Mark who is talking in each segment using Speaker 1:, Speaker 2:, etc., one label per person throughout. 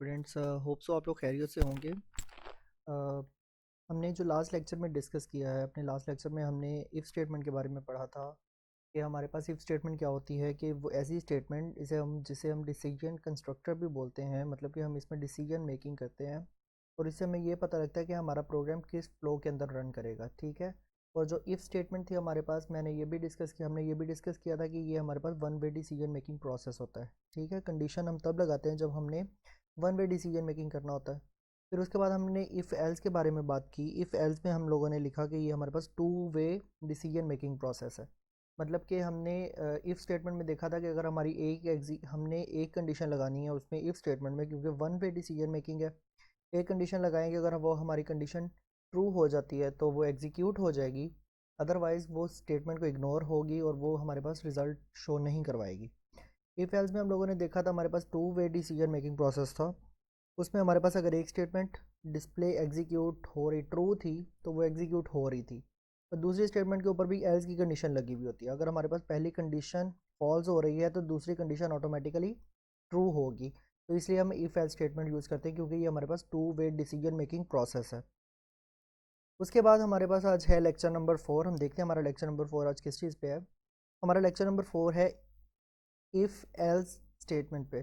Speaker 1: Students hope so आप लोग खैरियत से होंगे। हमने जो लास्ट लेक्चर में डिस्कस किया है, अपने लास्ट लेक्चर में हमने इफ़ स्टेटमेंट के बारे में पढ़ा था कि हमारे पास इफ़ स्टेटमेंट क्या होती है कि वो ऐसी स्टेटमेंट जिसे हम डिसीजन कंस्ट्रक्टर भी बोलते हैं, मतलब कि हम इसमें डिसीजन मेकिंग करते हैं और इससे हमें ये पता लगता है कि हमारा प्रोग्राम किस फ्लो के अंदर रन करेगा। ठीक है। और जो इफ़ स्टेटमेंट थी हमारे पास, हमने ये भी डिस्कस किया था कि ये हमारे पास one way decision making process होता है। ठीक है। कंडीशन हम तब लगाते हैं जब हमने वन वे डिसीजन मेकिंग करना होता है। फिर उसके बाद हमने इफ़ एल्स के बारे में बात की। इफ़ एल्स में हम लोगों ने लिखा कि ये हमारे पास two way decision making process है। मतलब कि हमने इफ़ स्टेटमेंट में देखा था कि अगर हमने एक कंडीशन लगानी है उसमें इफ़ स्टेटमेंट में, क्योंकि वन वे डिसीजन मेकिंग है। एक कंडीशन लगाएंगे, अगर वो हमारी कंडीशन ट्रू हो जाती है तो वो एग्जीक्यूट हो जाएगी, अदरवाइज़ वो स्टेटमेंट को इग्नोर होगी और वो हमारे पास रिज़ल्ट शो नहीं करवाएगी। इफ़ एल्स में हम लोगों ने देखा था हमारे पास two way decision making process था। उसमें हमारे पास अगर एक स्टेटमेंट डिस्प्ले एग्जीक्यूट हो रही ट्रू थी तो वो एग्जीक्यूट हो रही थी, और दूसरी स्टेटमेंट के ऊपर भी एल्स की कंडीशन लगी हुई होती है। अगर हमारे पास पहली कंडीशन फॉल्स हो रही है तो दूसरी कंडीशन ऑटोमेटिकली ट्रू होगी। तो इसलिए हम इफ़ एल्स स्टेटमेंट यूज़ करते हैं, क्योंकि ये हमारे पास two way decision making process है। उसके बाद हमारे पास आज है लेक्चर नंबर 4। हम देखते हैं हमारा लेक्चर नंबर 4 आज किस चीज़ पे है। हमारा लेक्चर नंबर 4 है इफ़ एल्स स्टेटमेंट पे।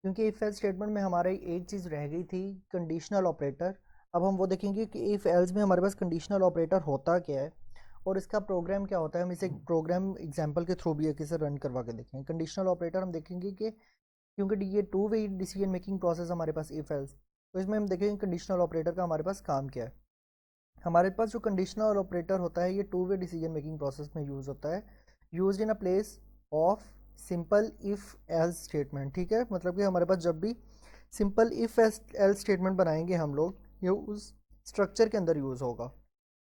Speaker 1: क्योंकि इफ़ एल्स स्टेटमेंट में हमारे एक चीज़ रह गई थी, कंडीशनल ऑपरेटर। अब हम वो देखेंगे कि इफ़ एल्स में हमारे पास कंडीशनल ऑपरेटर होता क्या है और इसका प्रोग्राम क्या होता है। हम इसे प्रोग्राम एग्जांपल के थ्रू भी एक इसे रन करवा के देखेंगे। कंडीशनल ऑपरेटर हम देखेंगे कि क्योंकि ये to way decision making process हमारे पास इफ़ एल्स, तो इसमें हम देखेंगे कंडीशनल ऑपरेटर का हमारे पास काम क्या है। हमारे पास जो कंडीशनल ऑपरेटर होता है ये to way decision making process में यूज़ होता है, use in a place of simple if else statement. ठीक है। मतलब कि हमारे पास जब भी सिंपल इफ़ एल्स स्टेटमेंट बनाएंगे हम लोग, ये उस स्ट्रक्चर के अंदर यूज़ होगा।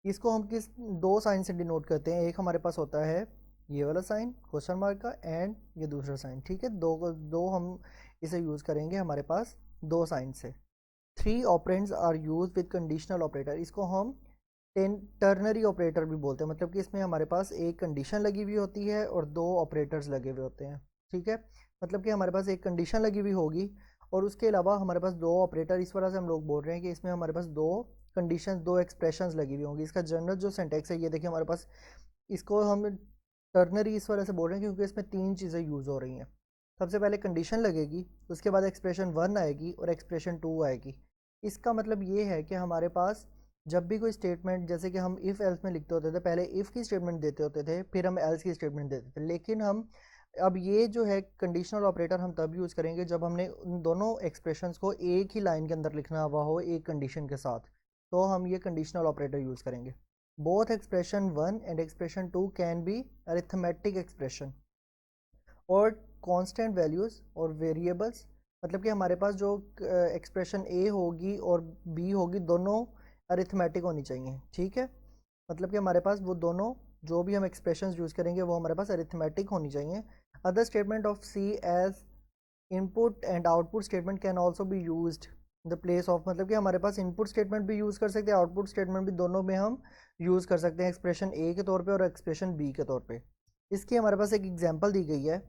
Speaker 1: इसको हम किस दो साइन से डिनोट करते हैं। एक हमारे पास होता है ये वाला साइन क्वेश्चन मार्क का, एंड ये दूसरा साइन। ठीक है। दो हम इसे यूज़ करेंगे हमारे पास दो साइन से। Three operands are use with conditional operator. इसको हम टर्नरी ऑपरेटर भी बोलते हैं, मतलब कि इसमें हमारे पास एक कंडीशन लगी हुई होती है और दो ऑपरेटर्स लगे हुए होते हैं। ठीक है। मतलब कि हमारे पास एक कंडीशन लगी हुई होगी और उसके अलावा हमारे पास दो ऑपरेटर, इस वजह से हम लोग बोल रहे हैं कि इसमें हमारे पास दो कंडीशन दो एक्सप्रेशंस लगी हुई होंगी। इसका जनरल जो सेंटेक्स है ये देखिए हमारे पास, इसको हम टर्नरी इस वजह से बोल रहे हैं क्योंकि इसमें तीन चीज़ें यूज़ हो रही हैं। सबसे पहले कंडीशन लगेगी, उसके बाद एक्सप्रेशन वन आएगी और एक्सप्रेशन टू आएगी। इसका मतलब ये है कि हमारे पास जब भी कोई स्टेटमेंट, जैसे कि हम इफ़ एल्स में लिखते होते थे, पहले इफ़ की स्टेटमेंट देते होते थे फिर हम एल्स की स्टेटमेंट देते थे, लेकिन हम अब ये जो है कंडीशनल ऑपरेटर हम तब यूज़ करेंगे जब हमने उन दोनों एक्सप्रेशंस को एक ही लाइन के अंदर लिखना हुआ हो एक कंडीशन के साथ, तो हम ये कंडीशनल ऑपरेटर यूज़ करेंगे। Both expression one and expression two can be arithmetic expression और कांस्टेंट वैल्यूज़ और वेरिएबल्स। मतलब कि हमारे पास जो एक्सप्रेशन ए होगी और बी होगी दोनों अरिथमेटिक होनी चाहिए। ठीक है। मतलब कि हमारे पास वो दोनों जो भी हम एक्सप्रेशंस यूज़ करेंगे वो हमारे पास अरिथमेटिक होनी चाहिए। Other statement of C as input and output statement can also be used in the place of, मतलब कि हमारे पास इनपुट स्टेटमेंट भी यूज़ कर सकते हैं, आउटपुट स्टेटमेंट भी, दोनों में हम यूज़ कर सकते हैं एक्सप्रेशन ए के तौर पे और एक्सप्रेशन बी के तौर पे। इसकी हमारे पास एक एग्जांपल दी गई है,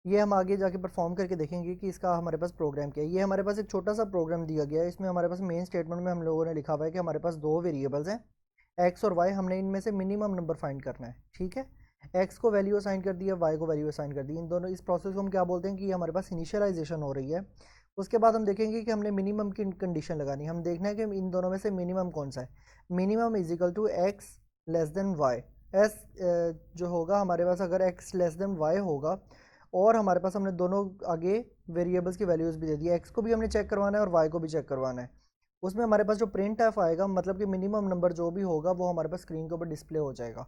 Speaker 1: ये हम आगे जाके परफॉर्म करके देखेंगे कि इसका हमारे पास प्रोग्राम क्या है। ये हमारे पास एक छोटा सा प्रोग्राम दिया गया है। इसमें हमारे पास मेन स्टेटमेंट में हम लोगों ने लिखा हुआ है कि हमारे पास दो वेरिएबल्स हैं एक्स और वाई, हमने इनमें से मिनिमम नंबर फाइंड करना है। ठीक है। एक्स को वैल्यू असाइन कर दिया, वाई को वैल्यू असाइन कर दी। इन दोनों इस प्रोसेस को हम क्या बोलते हैं कि हमारे पास इनिशियलाइजेशन हो रही है। उसके बाद हम देखेंगे कि हमने मिनिमम की कंडीशन लगानी है। हम देखना है कि इन दोनों में से मिनिमम कौन सा है। Minimum is equal to x less than y. S जो होगा हमारे पास, अगर एक्स लेस देन वाई होगा और हमारे पास हमने दोनों आगे वेरिएबल्स की वैल्यूज़ भी दे दी है, एक्स को भी हमने चेक करवाना है और वाई को भी चेक करवाना है। उसमें हमारे पास जो प्रिंट एफ आएगा, मतलब कि मिनिमम नंबर जो भी होगा वो हमारे पास स्क्रीन के ऊपर डिस्प्ले हो जाएगा।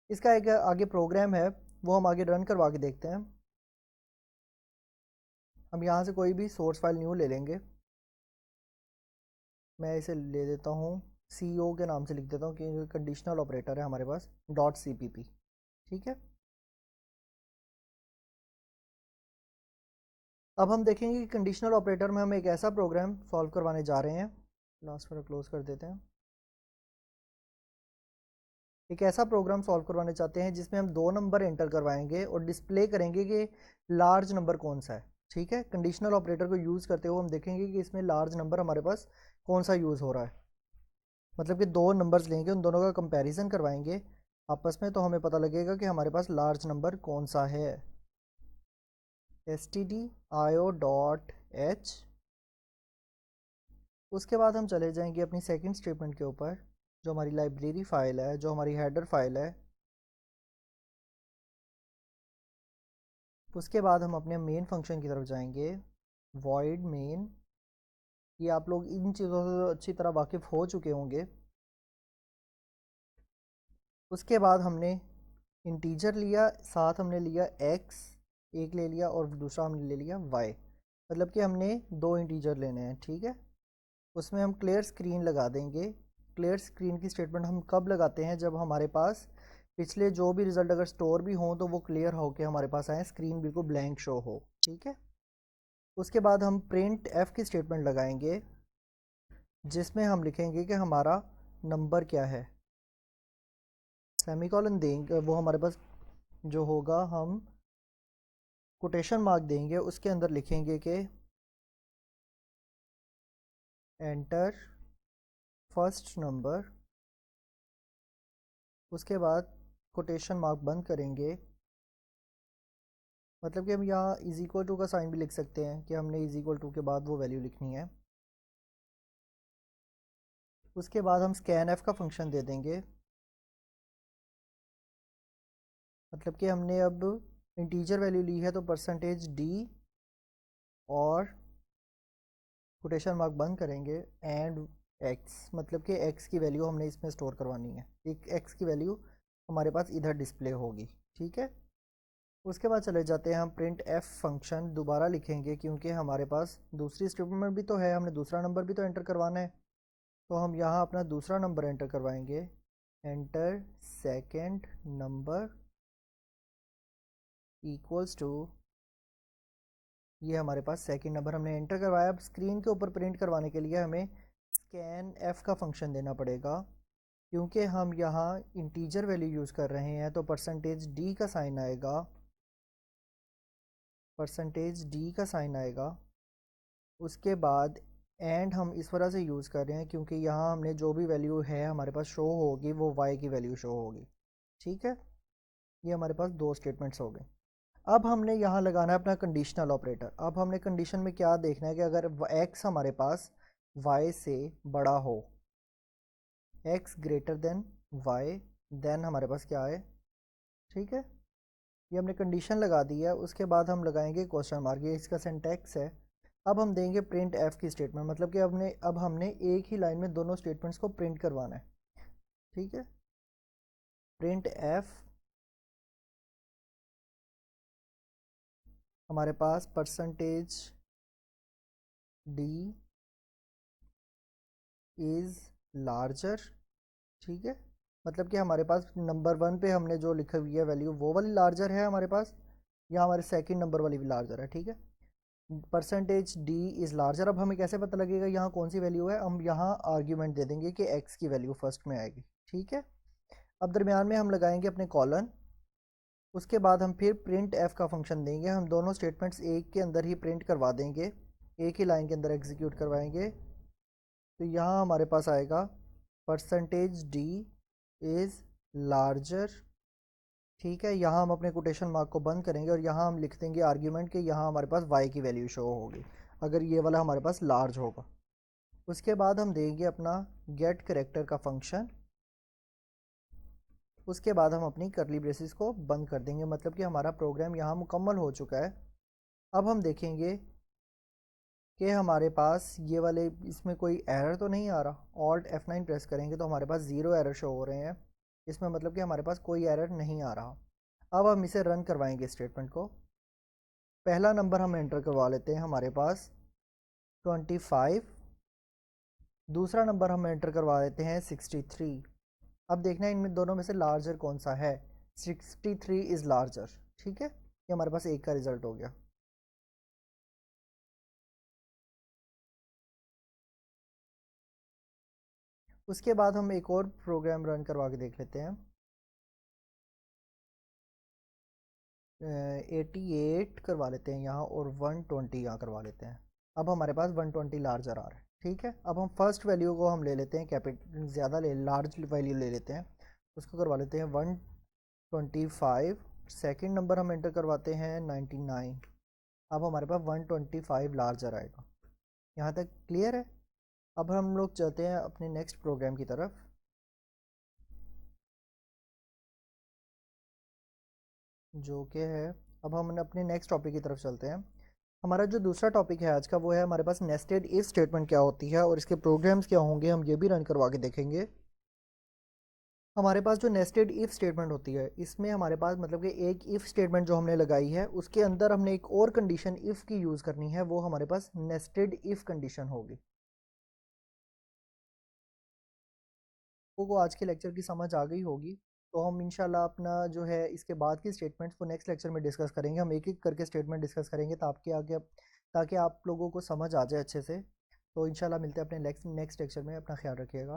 Speaker 1: इसका एक आगे प्रोग्राम है, वो हम आगे रन करवा के देखते हैं। हम यहाँ से कोई भी सोर्स फाइल न्यू ले लेंगे। मैं इसे ले देता हूँ, सी ओ के नाम से लिख देता हूँ क्योंकि कंडीशनल ऑपरेटर है हमारे पास, डॉट सी पी पी। ठीक है। अब हम देखेंगे कि कंडीशनल ऑपरेटर में हम एक ऐसा प्रोग्राम सॉल्व करवाने जा रहे हैं। लास्ट पर क्लोज कर देते हैं। एक ऐसा प्रोग्राम सॉल्व करवाने चाहते हैं जिसमें हम दो नंबर एंटर करवाएंगे और डिस्प्ले करेंगे कि लार्ज नंबर कौन सा है। ठीक है, कंडीशनल ऑपरेटर को यूज़ करते हुए हम देखेंगे कि इसमें लार्ज नंबर हमारे पास कौन सा यूज़ हो रहा है। मतलब कि दो नंबर्स लेंगे, उन दोनों का कंपैरिजन करवाएंगे आपस में, तो हमें पता लगेगा कि हमारे पास लार्ज नंबर कौन सा है। stdio.h। उसके बाद हम चले जाएंगे अपनी सेकंड स्टेटमेंट के ऊपर, जो हमारी लाइब्रेरी फ़ाइल है, जो हमारी हेडर फाइल है। उसके बाद हम अपने मेन फंक्शन की तरफ जाएंगे, void main। ये आप लोग इन चीज़ों से अच्छी तरह वाकिफ़ हो चुके होंगे। उसके बाद हमने इंटीजर लिया, साथ हमने लिया x, एक ले लिया, और दूसरा हमने ले लिया y। मतलब कि हमने दो इंटीजर लेने हैं, ठीक है। उसमें हम क्लियर स्क्रीन लगा देंगे। क्लियर स्क्रीन की स्टेटमेंट हम कब लगाते हैं, जब हमारे पास पिछले जो भी रिज़ल्ट अगर स्टोर भी हों तो वो क्लियर हो के हमारे पास आए, स्क्रीन बिल्कुल ब्लैंक शो हो, ठीक है। उसके बाद हम प्रिंट एफ की स्टेटमेंट लगाएंगे, जिसमें हम लिखेंगे कि हमारा नंबर क्या है। सेमीकोलन देंगे, वो हमारे पास जो होगा, हम कोटेशन मार्क देंगे, उसके अंदर लिखेंगे कि एंटर फर्स्ट नंबर। उसके बाद कोटेशन मार्क बंद करेंगे। मतलब कि हम यहाँ इज इक्वल टू का साइन भी लिख सकते हैं कि हमने इज इक्वल टू के बाद वो वैल्यू लिखनी है। उसके बाद हम स्कैन एफ का फंक्शन दे देंगे। मतलब कि हमने अब इंटीजर वैल्यू ली है तो परसेंटेज डी, और कोटेशन मार्क बंद करेंगे, एंड एक्स। मतलब कि एक्स की वैल्यू हमने इसमें स्टोर करवानी है, एक एक्स की वैल्यू हमारे पास इधर डिस्प्ले होगी, ठीक है। उसके बाद चले जाते हैं हम प्रिंट एफ फंक्शन दोबारा लिखेंगे, क्योंकि हमारे पास दूसरी स्टेटमेंट भी तो है, हमने दूसरा नंबर भी तो एंटर करवाना है। तो हम यहाँ अपना दूसरा नंबर एंटर करवाएंगे, enter second number equals to, ये हमारे पास सेकंड नंबर हमने एंटर करवाया। अब स्क्रीन के ऊपर प्रिंट करवाने के लिए हमें स्कैन एफ का फंक्शन देना पड़ेगा, क्योंकि हम यहाँ इंटीजर वैल्यू यूज़ कर रहे हैं, तो परसेंटेज डी का साइन आएगा, परसेंटेज डी का साइन आएगा। उसके बाद एंड हम इस वजह से यूज़ कर रहे हैं क्योंकि यहाँ हमने जो भी वैल्यू है हमारे पास शो होगी, वो वाई की वैल्यू शो होगी, ठीक है। ये हमारे पास दो स्टेटमेंट्स हो गए। अब हमने यहाँ लगाना है अपना कंडीशनल ऑपरेटर। अब हमने कंडीशन में क्या देखना है कि अगर x हमारे पास y से बड़ा हो, x greater than y, then हमारे पास क्या है, ठीक है। ये हमने कंडीशन लगा दी है। उसके बाद हम लगाएंगे क्वेश्चन मार्क, ये इसका सिंटैक्स है। अब हम देंगे प्रिंट एफ की स्टेटमेंट, मतलब कि अब हमने एक ही लाइन में दोनों स्टेटमेंट्स को प्रिंट करवाना है, ठीक है। प्रिंट एफ हमारे पास परसेंटेज डी इज़ लार्जर, ठीक है। मतलब कि हमारे पास नंबर वन पे हमने जो लिखी हुई है वैल्यू, वो वाली लार्जर है हमारे पास, या हमारे सेकंड नंबर वाली भी लार्जर है, ठीक है। Percentage D is larger. अब हमें कैसे पता लगेगा यहाँ कौन सी वैल्यू है, हम यहाँ आर्ग्यूमेंट दे देंगे कि एक्स की वैल्यू फर्स्ट में आएगी, ठीक है। अब दरमियान में हम लगाएंगे अपने कॉलन। उसके बाद हम फिर प्रिंट एफ का फंक्शन देंगे, हम दोनों स्टेटमेंट्स एक के अंदर ही प्रिंट करवा देंगे, एक ही लाइन के अंदर एग्जीक्यूट करवाएंगे। तो यहाँ हमारे पास आएगा परसेंटेज डी इज़ लार्जर, ठीक है। यहाँ हम अपने कोटेशन मार्क को बंद करेंगे और यहाँ हम लिख देंगे आर्ग्यूमेंट कि यहाँ हमारे पास y की वैल्यू शो होगी अगर ये वाला हमारे पास लार्ज होगा। उसके बाद हम देंगे अपना गेट करेक्टर का फंक्शन। उसके बाद हम अपनी करली ब्रेसेस को बंद कर देंगे, मतलब कि हमारा प्रोग्राम यहाँ मुकम्मल हो चुका है। अब हम देखेंगे कि हमारे पास ये वाले इसमें कोई एरर तो नहीं आ रहा। ऑल्ट F9 प्रेस करेंगे तो हमारे पास ज़ीरो एरर शो हो रहे हैं इसमें, मतलब कि हमारे पास कोई एरर नहीं आ रहा। अब हम इसे रन करवाएंगे स्टेटमेंट को। पहला नंबर हम एंटर करवा लेते हैं, हमारे पास 25। दूसरा नंबर हम एंटर करवा देते हैं 63। अब देखना है इनमें दोनों में से लार्जर कौन सा है। 63 इज़ लार्जर, ठीक है। ये हमारे पास एक का रिजल्ट हो गया। उसके बाद हम एक और प्रोग्राम रन करवा के देख लेते हैं। 88 करवा लेते हैं यहाँ और 120 यहाँ करवा लेते हैं। अब हमारे पास 120 लार्जर आ रहा है। ठीक है, अब हम फर्स्ट वैल्यू को हम ले लेते हैं, कैपिटल ज़्यादा लार्ज वैल्यू ले लेते हैं, उसको करवा लेते हैं 125। सेकंड नंबर हम एंटर करवाते हैं 99। अब हमारे पास 125 लार्जर आएगा। यहाँ तक क्लियर है। अब हम लोग चलते हैं अपने नेक्स्ट प्रोग्राम की तरफ, जो कि है, अब हम अपने नेक्स्ट टॉपिक की तरफ चलते हैं। हमारा जो दूसरा टॉपिक है आज का वो है हमारे पास नेस्टेड इफ स्टेटमेंट क्या होती है और इसके प्रोग्राम्स क्या होंगे, हम ये भी रन करवा के देखेंगे। हमारे पास जो नेस्टेड इफ स्टेटमेंट होती है, इसमें हमारे पास मतलब कि एक इफ स्टेटमेंट जो हमने लगाई है उसके अंदर हमने एक और कंडीशन इफ़ की यूज़ करनी है, वो हमारे पास नेस्टेड इफ कंडीशन होगी। को आज के लेक्चर की समझ आ गई होगी, तो हम इंशाल्लाह अपना जो है इसके बाद की स्टेटमेंट्स को नेक्स्ट लेक्चर में डिस्कस करेंगे। हम एक एक करके स्टेटमेंट डिस्कस करेंगे ताकि आगे ताकि आप लोगों को समझ आ जाए अच्छे से। तो इंशाल्लाह मिलते हैं अपने नेक्स्ट लेक्चर में। अपना ख्याल रखिएगा।